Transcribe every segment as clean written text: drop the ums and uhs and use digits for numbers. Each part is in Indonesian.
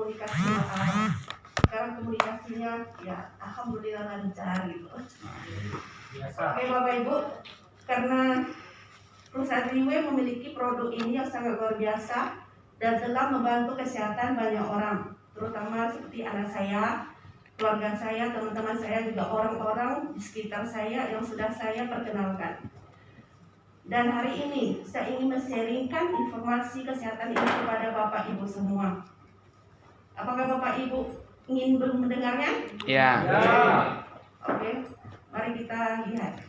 komunikasi awal. Sekarang komunikasinya ya alhamdulillah lancar gitu. Oke Bapak Ibu, karena perusahaan Liwe memiliki produk ini yang sangat luar biasa dan telah membantu kesehatan banyak orang, terutama seperti anak saya, keluarga saya, teman-teman saya, juga orang-orang di sekitar saya yang sudah saya perkenalkan. Dan hari ini saya ingin men-sharingkan informasi kesehatan ini kepada Bapak Ibu semua. Apakah Bapak Ibu ingin mendengarnya? Ya. Oke, mari kita lihat.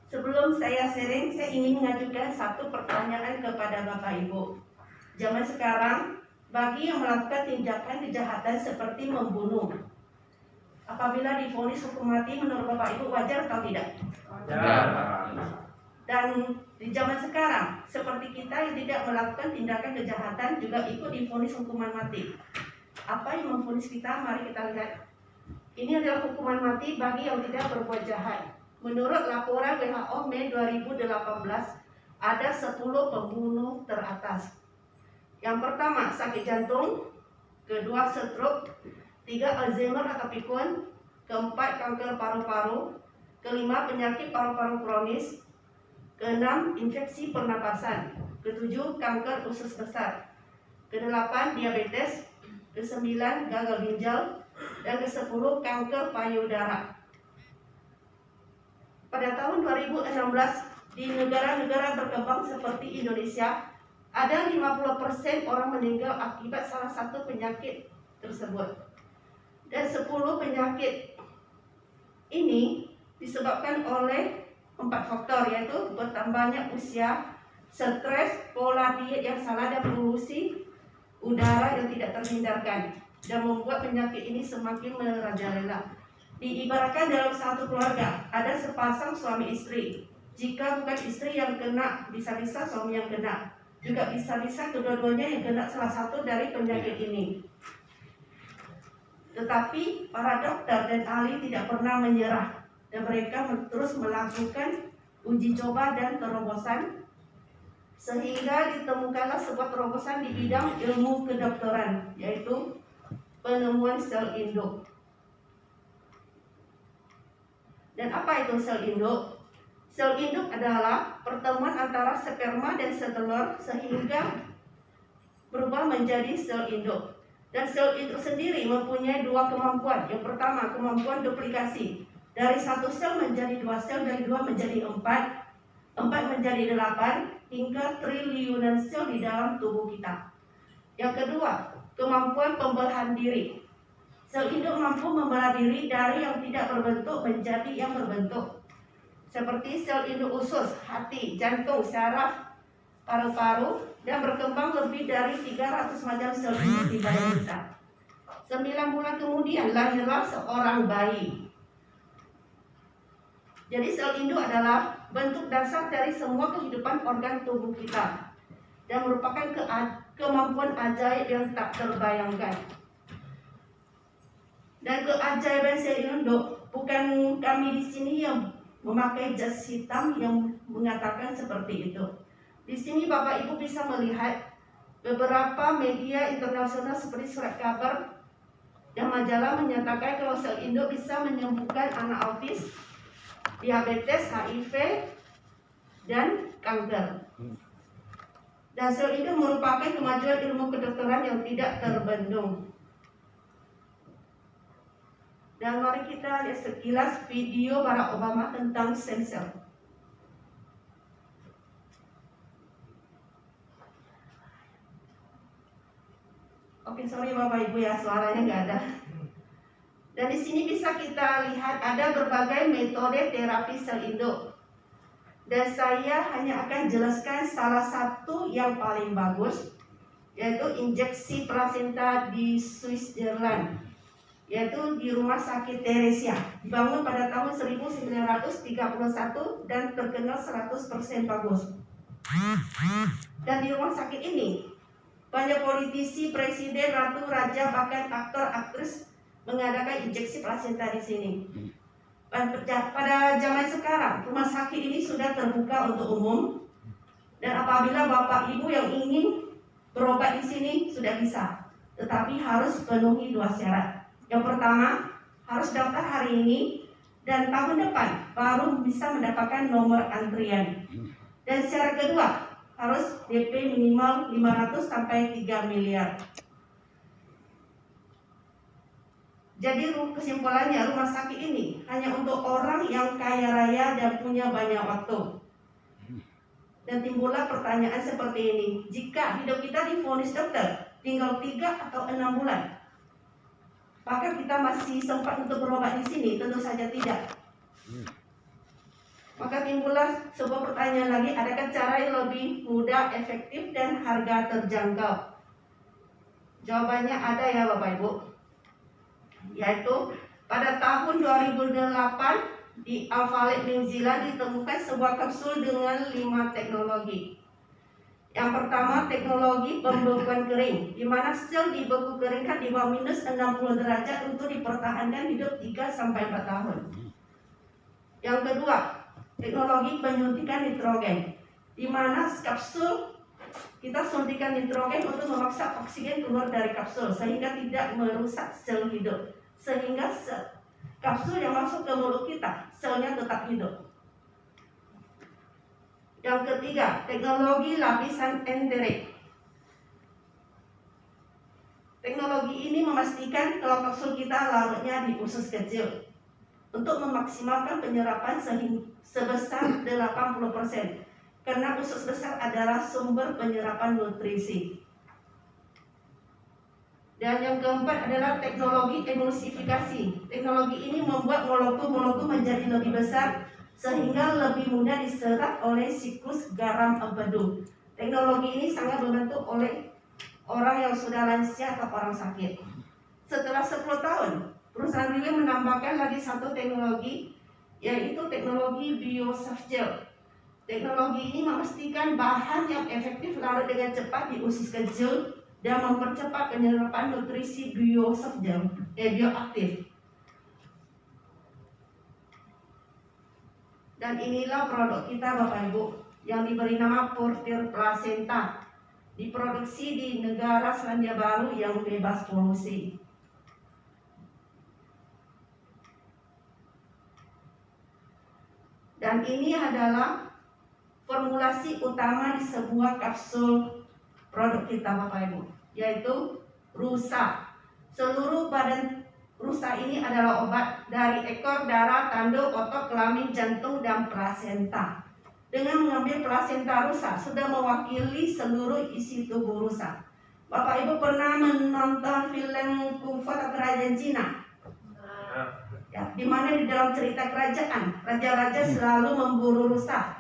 Sebelum saya sharing, saya ingin mengajukan satu pertanyaan kepada Bapak Ibu. Zaman sekarang, bagi yang melakukan tindakan kejahatan seperti membunuh, apabila divonis hukum mati, menurut Bapak Ibu wajar atau tidak? Wajar. Dan di zaman sekarang, seperti kita yang tidak melakukan tindakan kejahatan juga ikut divonis hukuman mati. Apa yang memvonis kita? Mari kita lihat. Ini adalah hukuman mati bagi yang tidak berbuat jahat. Menurut laporan WHO Mei 2018, ada 10 pembunuh teratas. Yang pertama, sakit jantung. Kedua, stroke. 3, Alzheimer atau pikun. Keempat, kanker paru-paru. Kelima, penyakit paru-paru kronis. Keenam, infeksi pernapasan. Ketujuh, kanker usus besar. Kedelapan, diabetes. Kesembilan, gagal ginjal. Dan ke-10, kanker payudara. Pada tahun 2016, di negara-negara berkembang seperti Indonesia, ada 50% orang meninggal akibat salah satu penyakit tersebut. Dan 10 penyakit ini disebabkan oleh 4 faktor, yaitu bertambahnya usia, stres, pola diet yang salah, dan polusi udara yang tidak terhindarkan, dan membuat penyakit ini semakin merajalela. Diibaratkan dalam satu keluarga ada sepasang suami istri. Jika bukan istri yang kena, bisa-bisa suami yang kena. Juga bisa-bisa kedua-duanya yang kena salah satu dari penyakit ini. Tetapi para dokter dan ahli tidak pernah menyerah, dan mereka terus melakukan uji coba dan terobosan, sehingga ditemukanlah sebuah terobosan di bidang ilmu kedokteran, yaitu penemuan sel induk. Dan apa itu sel induk? Sel induk adalah pertemuan antara sperma dan sel telur sehingga berubah menjadi sel induk. Dan sel induk sendiri mempunyai 2 kemampuan. Yang pertama, kemampuan duplikasi. Dari 1 sel menjadi 2 sel, dari 2 menjadi 4, 4 menjadi 8, hingga triliunan sel di dalam tubuh kita. Yang kedua, kemampuan pembelahan diri. Sel induk mampu membelah diri dari yang tidak berbentuk menjadi yang berbentuk, seperti sel induk usus, hati, jantung, saraf, paru-paru, dan berkembang lebih dari 300 macam sel induk di badan kita. 9 bulan kemudian lahirlah seorang bayi. Jadi sel induk adalah bentuk dasar dari semua kehidupan organ tubuh kita, dan merupakan kemampuan ajaib yang tak terbayangkan. Dan keajaiban sel induk, bukan kami di sini yang memakai jas hitam yang mengatakan seperti itu. Di sini Bapak Ibu bisa melihat beberapa media internasional seperti surat kabar dan majalah menyatakan kalau sel induk bisa menyembuhkan anak autis, diabetes, HIV, dan kanker. Dan sel induk merupakan kemajuan ilmu kedokteran yang tidak terbendung. Dan mari kita lihat sekilas video Barack Obama tentang stem cell. Oke, sorry Bapak Ibu ya, suaranya nggak ada. Dan di sini bisa kita lihat ada berbagai metode terapi sel induk. Dan saya hanya akan jelaskan salah satu yang paling bagus, yaitu injeksi plasenta di Switzerland, yaitu di Rumah Sakit Theresia, dibangun pada tahun 1931 dan terkenal 100% bagus. Dan di rumah sakit ini, Banyak politisi, presiden, ratu, raja, bahkan aktor, aktris mengadakan injeksi plasenta di sini. Pada zaman sekarang, rumah sakit ini sudah terbuka untuk umum, dan apabila Bapak Ibu yang ingin berobat di sini sudah bisa, tetapi harus penuhi 2 syarat. Yang pertama, harus daftar hari ini, dan tahun depan baru bisa mendapatkan nomor antrian. Dan syarat kedua, harus DP minimal 500 sampai 3 miliar. Jadi kesimpulannya, rumah sakit ini hanya untuk orang yang kaya raya dan punya banyak waktu. Dan timbullah pertanyaan seperti ini, jika hidup kita divonis dokter tinggal 3 atau 6 bulan, apakah kita masih sempat untuk berobat di sini? Tentu saja tidak. Maka timbullah sebuah pertanyaan lagi, adakah cara yang lebih mudah, efektif, dan harga terjangkau? Jawabannya ada ya Bapak Ibu, yaitu pada tahun 2008 di Auckland, New Zealand ditemukan sebuah kapsul dengan 5 teknologi. Yang pertama, teknologi pembekuan kering, di mana sel dibekukeringkan di bawah minus 60 derajat untuk dipertahankan hidup 3-4 tahun. Yang kedua, teknologi penyuntikan nitrogen, di mana kapsul kita suntikan nitrogen untuk memaksa oksigen keluar dari kapsul sehingga tidak merusak sel hidup, sehingga kapsul yang masuk ke mulut kita, selnya tetap hidup. Yang ketiga, teknologi lapisan enteric. Teknologi ini memastikan kalau kapsul kita larutnya di usus kecil untuk memaksimalkan penyerapan sebesar 80%, karena usus besar adalah sumber penyerapan nutrisi. Dan yang keempat adalah teknologi emulsifikasi. Teknologi ini membuat molekul-molekul menjadi lebih besar sehingga lebih mudah diserap oleh siklus garam empedu. Teknologi ini sangat membantu oleh orang yang sudah lansia atau orang sakit. Setelah 10 tahun, perusahaan Riwe menambahkan lagi 1 teknologi, yaitu teknologi biosoftgel. Teknologi ini memastikan bahan yang efektif larut dengan cepat di usus kecil dan mempercepat penyerapan nutrisi bioaktif. Dan inilah produk kita Bapak Ibu, yang diberi nama Portir Placenta, diproduksi di negara Selandia Baru yang bebas polusi. Dan ini adalah formulasi utama di sebuah kapsul produk kita Bapak Ibu, yaitu rusa. Seluruh badan rusa ini adalah obat dari ekor, darah, tanduk, otot, kelamin, jantung, dan plasenta. Dengan mengambil plasenta rusa sudah mewakili seluruh isi tubuh rusa. Bapak Ibu pernah menonton film Kung Fu atau Kerajaan Cina? Ya, di mana di dalam cerita kerajaan, raja-raja selalu memburu rusa.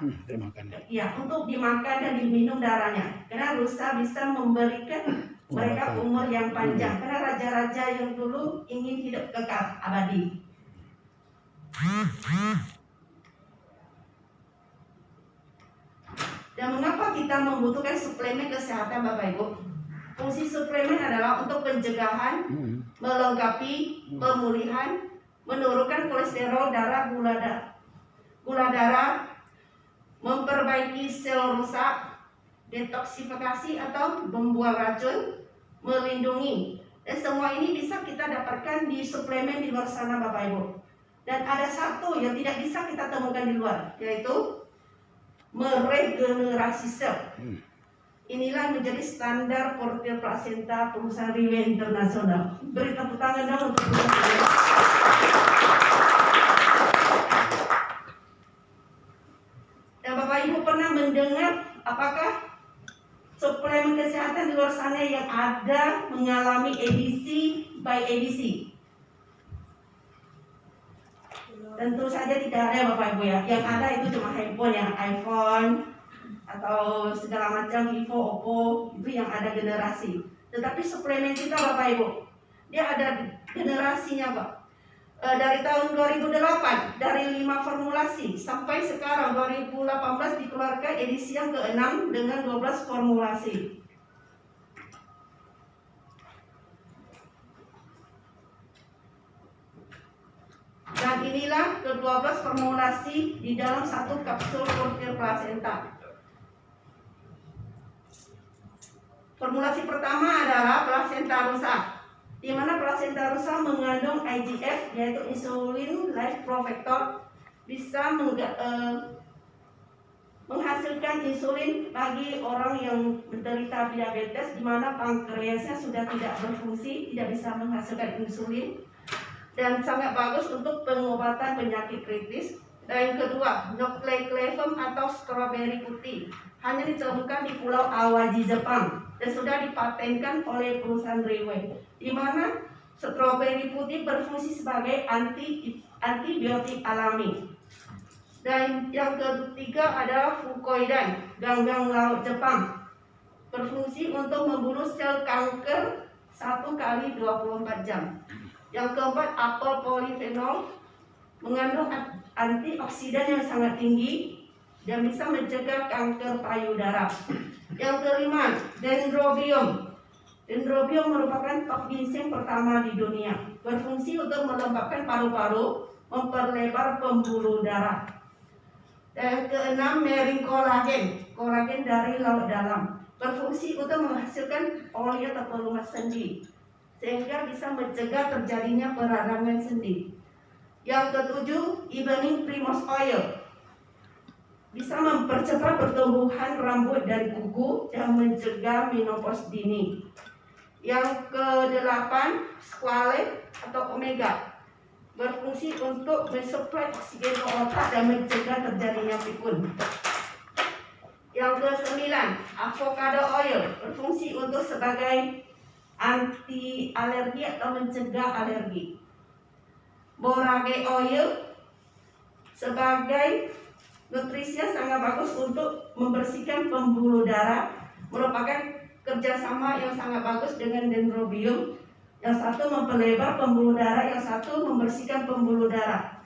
Ya, untuk dimakan dan diminum darahnya. Karena rusa bisa memberikan mereka umur yang panjang. Karena raja-raja yang dulu ingin hidup kekal abadi. Dan mengapa kita membutuhkan suplemen kesehatan Bapak Ibu? Fungsi suplemen adalah untuk pencegahan, melengkapi, pemulihan, menurunkan kolesterol darah, gula darah, memperbaiki sel rusak, detoksifikasi atau membuang racun, melindungi. Dan semua ini bisa kita dapatkan di suplemen di luar sana Bapak Ibu. Dan ada satu yang tidak bisa kita temukan di luar, yaitu meregenerasi sel. Inilah menjadi standar Portir Placenta perusahaan Riwe Internasional. Beri tepuk tangan dong untuk perusahaan. Dan Bapak Ibu pernah mendengar apakah suplemen kesehatan di luar sana yang ada mengalami ABC by ABC? Tentu saja tidak ada Bapak Ibu ya. Yang ada itu cuma handphone ya, iPhone atau segala macam, Vivo, Oppo, itu yang ada generasi. Tetapi suplemen kita Bapak Ibu, dia ada generasinya Pak. Dari tahun 2008, dari 5 formulasi sampai sekarang 2018 dikeluarkan edisi yang ke-6 dengan 12 formulasi. inilah ke-12 formulasi di dalam satu kapsul portir plasenta. Formulasi pertama adalah plasenta rusa, di mana plasenta rusa mengandung IGF, yaitu insulin like factor, bisa menghasilkan insulin bagi orang yang menderita diabetes, di mana pankreasnya sudah tidak berfungsi, tidak bisa menghasilkan insulin, dan sangat bagus untuk pengobatan penyakit kritis. Dan yang kedua, Noctilucum atau stroberi putih, hanya ditemukan di Pulau Awaji, Jepang, dan sudah dipatenkan oleh perusahaan Reway, di mana stroberi putih berfungsi sebagai antibiotik alami. Dan yang ketiga adalah Fukoidan, ganggang laut Jepang, berfungsi untuk membunuh sel kanker 1 kali 24 jam. Yang keempat, apel polifenol, mengandung antioksidan yang sangat tinggi dan bisa mencegah kanker payudara. Yang kelima, Dendrobium. Dendrobium merupakan top ginseng pertama di dunia, berfungsi untuk melembabkan paru-paru, memperlebar pembuluh darah. Dan keenam, Marine Collagen, kolagen dari laut dalam, berfungsi untuk menghasilkan oli atau pelumas sendi, sehingga bisa mencegah terjadinya peradangan sendi. Yang ketujuh, Evening Primrose Oil, bisa mempercepat pertumbuhan rambut dan kuku dan mencegah menopause dini. Yang kedelapan, Squalane atau Omega, berfungsi untuk mensuplai oksigen ke otak dan mencegah terjadinya pikun. Yang ke-9, avocado oil, berfungsi untuk sebagai anti alergi atau mencegah alergi. Borage oil sebagai nutrisinya sangat bagus untuk membersihkan pembuluh darah, merupakan kerjasama yang sangat bagus dengan Dendrobium. Yang satu memperlebar pembuluh darah, yang satu membersihkan pembuluh darah.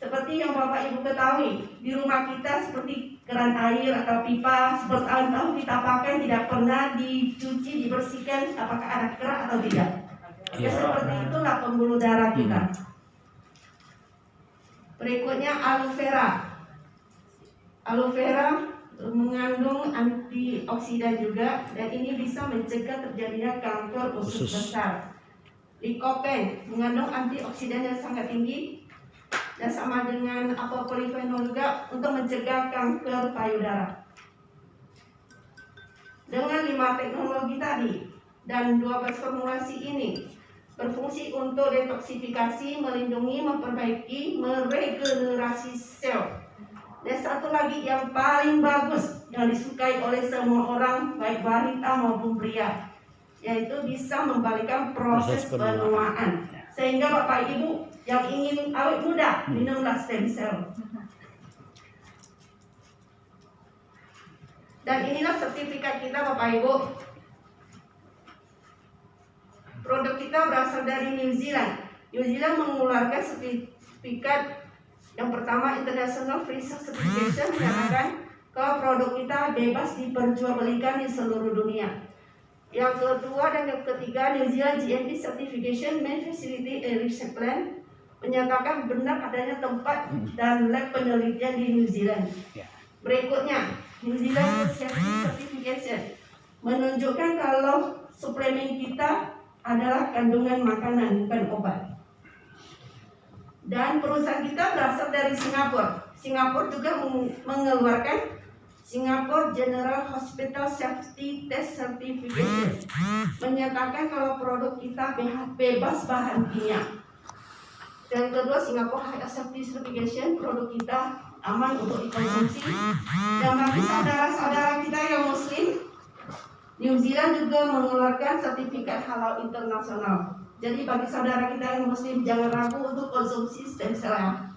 Seperti yang Bapak Ibu ketahui, di rumah kita seperti keran air atau pipa, bertahun-tahun kita pakai tidak pernah dicuci, dibersihkan, apakah ada kerak atau tidak. Ya, seperti itulah pembuluh darah kita. Berikutnya aloe vera. Aloe vera mengandung antioksidan juga, dan ini bisa mencegah terjadinya kanker usus besar. Lycopene mengandung antioksidan yang sangat tinggi, dan sama dengan apel polifenol juga untuk mencegah kanker payudara. Dengan 5 teknologi tadi dan 12 formulasi ini, berfungsi untuk detoksifikasi, melindungi, memperbaiki, meregenerasi sel. Dan satu lagi yang paling bagus yang disukai oleh semua orang, baik wanita maupun pria, yaitu bisa membalikkan proses penuaan. Sehingga Bapak Ibu yang ingin awet muda, minumlah stem cell. Dan inilah sertifikat kita Bapak Ibu. Produk kita berasal dari New Zealand. New Zealand mengeluarkan sertifikat yang pertama, International Free Certification, menyatakan kalau produk kita bebas diperjualbelikan di seluruh dunia. Yang kedua dan yang ketiga, New Zealand GMP Certification Main Facility and Research Plan, menyatakan benar adanya tempat dan lab penelitian di New Zealand. Berikutnya, New Zealand Safety Certification menunjukkan kalau suplemen kita adalah kandungan makanan, bukan obat. Dan perusahaan kita berasal dari Singapura. Singapura juga mengeluarkan Singapore General Hospital Safety Test Certification, menyatakan kalau produk kita bebas bahan kimia. Dan kedua, Singapore High Safety Certification, produk kita aman untuk dikonsumsi. Dan bagi saudara-saudara kita yang muslim, New Zealand juga mengeluarkan sertifikat halal internasional. Jadi bagi saudara kita yang muslim, jangan ragu untuk konsumsi stem cell.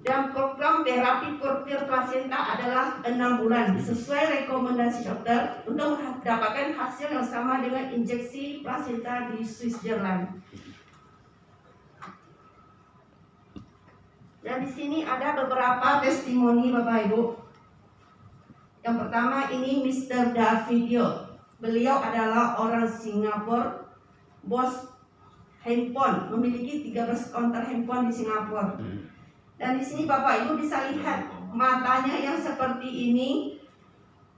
Dan program terapi portir plasenta adalah 6 bulan sesuai rekomendasi dokter untuk mendapatkan hasil yang sama dengan injeksi plasenta di Switzerland. Dan di sini ada beberapa testimoni Bapak Ibu. Yang pertama ini Mr. Davidio. Beliau adalah orang Singapura, bos handphone, memiliki 13 konter handphone di Singapura. Dan di sini Bapak Ibu bisa lihat matanya yang seperti ini,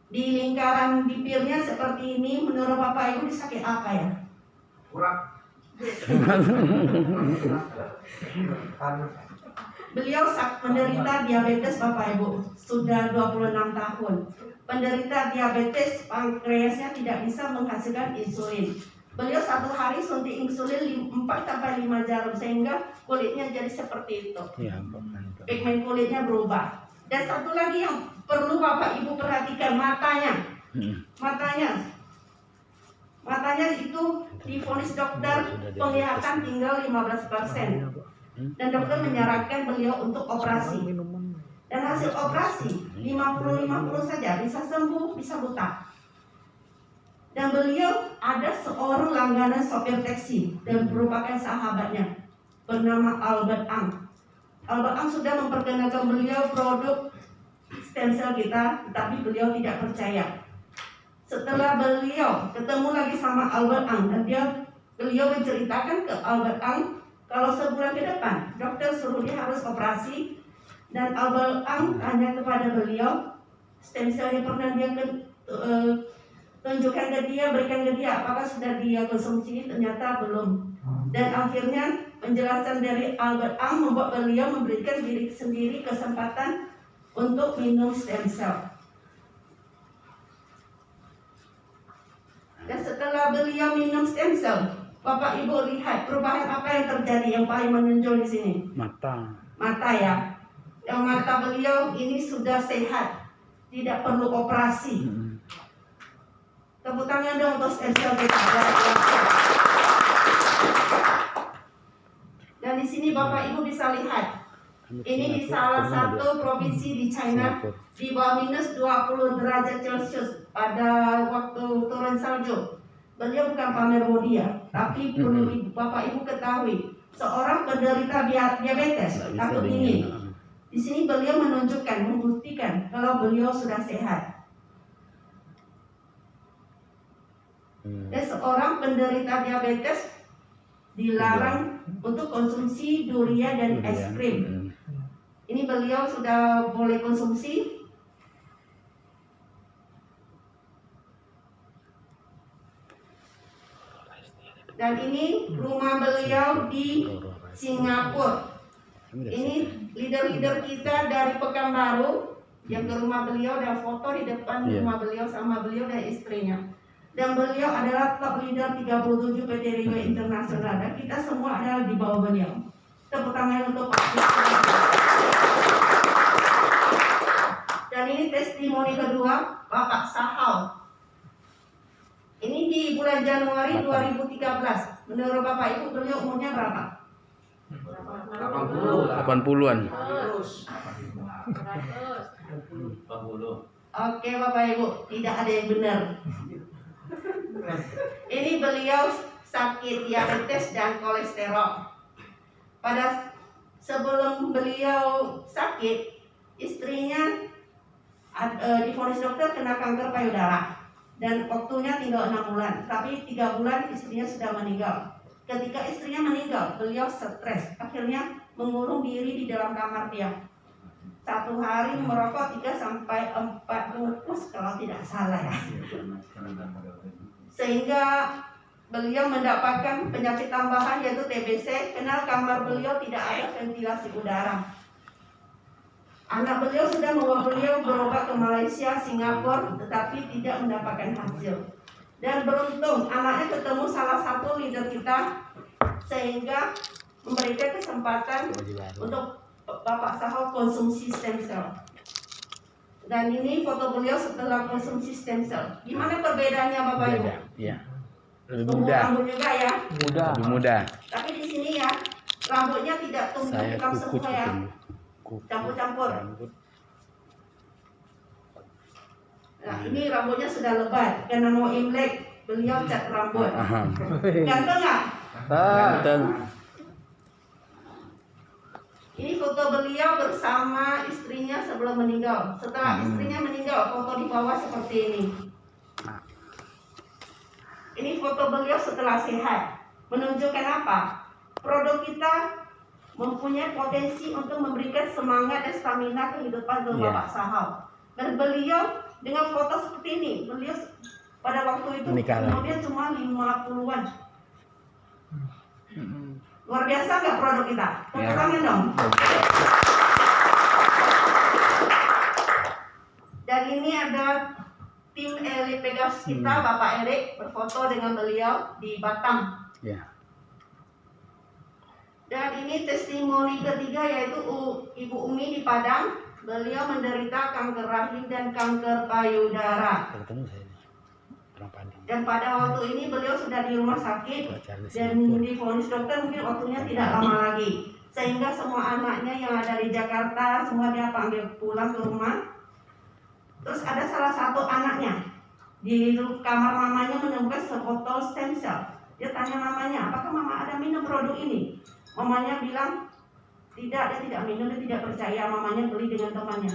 di lingkaran bibirnya seperti ini. Menurut Bapak Ibu disakit apa ya? Kurang. Beliau menderita diabetes Bapak Ibu, sudah 26 tahun. Penderita diabetes, pankreasnya tidak bisa menghasilkan insulin. Beliau satu hari suntik insulin 4-5 jarum sehingga kulitnya jadi seperti itu. Pigmen kulitnya berubah. Dan satu lagi yang perlu Bapak Ibu perhatikan, matanya. Matanya itu divonis dokter penglihatan tinggal 15%. Dan dokter menyarankan beliau untuk operasi. Dan hasil operasi 50-50 saja, bisa sembuh, bisa buta. Dan beliau ada seorang langganan sopir taksi dan merupakan sahabatnya bernama Albert Ang. Albert Ang sudah memperkenalkan beliau produk stem cell kita, tetapi beliau tidak percaya. Setelah beliau ketemu lagi sama Albert Ang, dan beliau menceritakan ke Albert Ang kalau sebulan ke depan dokter suruh dia harus operasi. Dan Albert Ang tanya kepada beliau, stem cell yang pernah dia tunjukkan ke dia, berikan ke dia, apakah sudah dia konsumsi? Ternyata belum. Dan akhirnya penjelasan dari Albert Ang membuat beliau memberikan diri sendiri kesempatan untuk minum stem cell. Dan setelah beliau minum stem cell, Bapak Ibu lihat perubahan apa yang terjadi yang paling menonjol di sini? Mata ya. Yang mata beliau ini sudah sehat, tidak perlu operasi. Tepuk tangan dong untuk stem cell kita. Dan di sini Bapak Ibu bisa lihat, ini di salah satu provinsi di China, di bawah minus 20 derajat Celcius pada waktu turun salju. Beliau bukan pamer bodi ya, tapi perlu Bapak Ibu ketahui, seorang penderita diabetes, takut dingin. Di sini beliau menunjukkan, membuktikan kalau beliau sudah sehat. Dan seorang penderita diabetes dilarang untuk konsumsi durian dan es krim. Ini beliau sudah boleh konsumsi. Dan ini rumah beliau di Singapura. Ini leader-leader kita dari Pekanbaru yang ke rumah beliau, dan foto di depan rumah beliau sama beliau dan istrinya. Dan beliau adalah top leader 37 PT Riway Internasional, dan kita semua adalah di bawah beliau. Tepuk tangan untuk Pak. Dan ini testimoni kedua Bapak Sahal. Ini di bulan Januari 2013. Menurut Bapak Ibu beliau umurnya berapa? 80-an. Oke Bapak Ibu, tidak ada yang benar. Ini beliau sakit diabetes dan kolesterol. Pada sebelum beliau sakit, istrinya divonis dokter kena kanker payudara, dan waktunya tinggal 6 bulan. Tapi 3 bulan istrinya sudah meninggal. Ketika istrinya meninggal, beliau stres, akhirnya mengurung diri di dalam kamar dia. Satu hari merokok 3-4 bungkus kalau tidak salah ya. Sehingga beliau mendapatkan penyakit tambahan yaitu TBC, karena kamar beliau tidak ada ventilasi udara. Anak beliau sudah membawa beliau berobat ke Malaysia, Singapura, tetapi tidak mendapatkan hasil. Dan beruntung anaknya ketemu salah satu leader kita, sehingga memberikan kesempatan untuk Bapak Sahal konsumsi stem cell. Dan ini foto beliau setelah konsumsi stem cell. Gimana perbedaannya Bapak Ibu? Iya. Lebih mudah. Rambut juga ya. Lebih mudah. Tapi di sini ya, rambutnya tidak tumbuh hitam semua ya. Campur-campur. Nah, ini rambutnya sudah lebat karena mau Imlek, beliau cat rambut. Ganteng nggak? Ganteng. Ini foto beliau bersama istrinya sebelum meninggal. Setelah istrinya meninggal, foto di bawah seperti ini. Ini foto beliau setelah sehat. menunjukkan apa? Produk kita mempunyai potensi untuk memberikan semangat dan stamina kehidupan ke Bapak Sahau. Dan beliau dengan foto seperti ini, beliau pada waktu itu umurnya cuma 50-an. Luar biasa nggak produk kita? Tepuk tangan dong. Dan ini ada tim Elite Pegasus kita, Bapak Erik berfoto dengan beliau di Batam. Dan ini testimoni ketiga yaitu Ibu Umi di Padang. Beliau menderita kanker rahim dan kanker payudara. Dan pada waktu ini beliau sudah di rumah sakit dan divonis dokter mungkin waktunya tidak lama lagi. Sehingga semua anaknya yang ada di Jakarta semua dia panggil pulang ke rumah. Terus ada salah satu anaknya di kamar mamanya menemukan sebotol stem cell. Dia tanya mamanya, apakah mama ada minum produk ini? Mamanya bilang tidak, dia tidak minum, dia tidak percaya. Mamanya beli dengan temannya.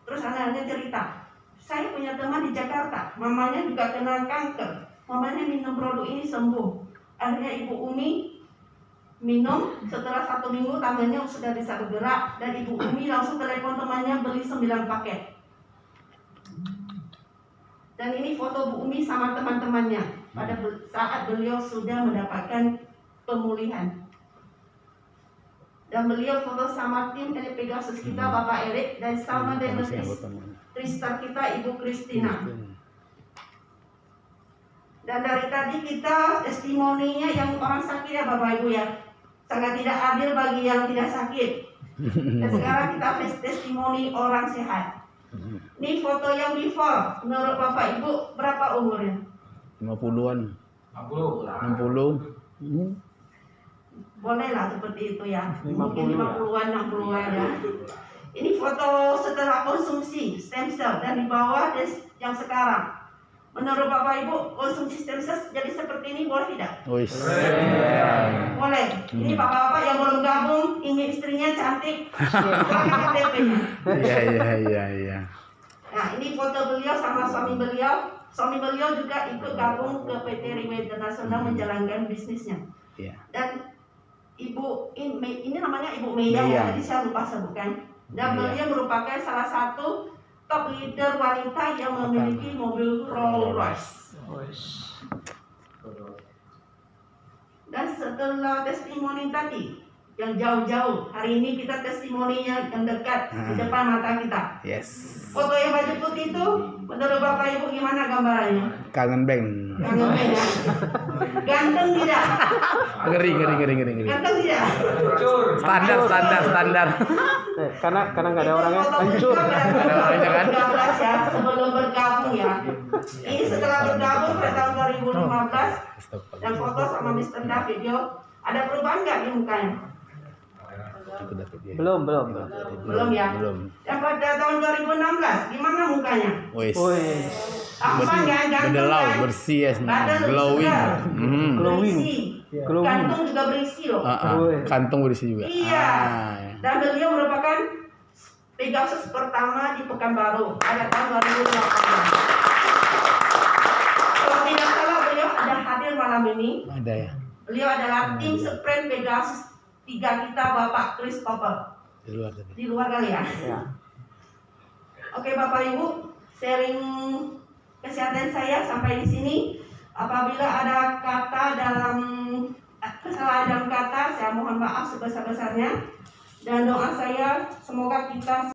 Terus anaknya cerita, saya punya teman di Jakarta, mamanya juga kena kanker, mamanya minum produk ini sembuh. Akhirnya Ibu Umi minum, setelah 1 minggu tangannya sudah bisa bergerak, dan Ibu Umi langsung telepon temannya beli 9 paket. Dan ini foto Bu Umi sama teman-temannya pada saat beliau sudah mendapatkan pemulihan. Dan beliau foto sama tim Elite Pegasus kita, Bapak Erik, dan sama dengan Tristar kita, Ibu Kristina. Dan dari tadi kita testimoninya yang orang sakit ya Bapak Ibu ya, sangat tidak adil bagi yang tidak sakit. Dan sekarang kita testimoni orang sehat. Ini foto yang before, menurut Bapak Ibu berapa umurnya? 50-an. 60. Bolehlah seperti itu ya. Mungkin 50-an, 60-an ya. Ini foto setelah konsumsi stem cell dan di bawah yang sekarang. Menurut Bapak Ibu konsumsi stem cell jadi seperti ini boleh tidak? Boleh. Ini Bapak-bapak yang belum gabung ingin istrinya cantik, pakai KTP-nya. Iya. Nah, ini foto beliau sama suami beliau. Suami beliau juga ikut gabung ke PT Riwa Internasional menjalankan bisnisnya. Dan Ibu ini namanya Ibu Meida ya, tadi saya lupa sebutkan. Dan beliau merupakan salah satu top leader wanita yang memiliki mobil Rolls Royce. Dan setelah testimoni tadi yang jauh-jauh, hari ini kita testimoninya yang dekat di depan mata kita. Foto yang baju putih itu, menurut Bapak Ibu gimana gambarannya? Kangen band. Kangen band ya? Ganteng tidak? Ngeri. Ganteng tidak? Standar. Karena nggak ada orangnya, hancur. Ada orangnya kan? Ya, sebelum bergabung ya. Ini setelah bergabung pada tahun 2015 dan foto sama Mr. David Yo, ada perubahan nggak di mukanya? Belum. Belum ya? Yang pada tahun 2016 gimana mukanya? Tampan kan, ganteng kan? Bersih ya, Badan glowing. Berisi. Kantung juga berisi loh. Kantong berisi juga. Iya. Dan beliau merupakan Pegasus pertama di Pekanbaru pada tahun 2018. Kalau tidak salah beliau ada hadir malam ini. Ada ya. Beliau adalah tim sprint Pegasus 3 kita, Bapak Christopher. Di luar kali ya. Oke Bapak Ibu, sharing kesehatan saya sampai di sini. Apabila ada kata dalam kesalahan dalam kata, saya mohon maaf sebesar-besarnya. Dan doa saya semoga kita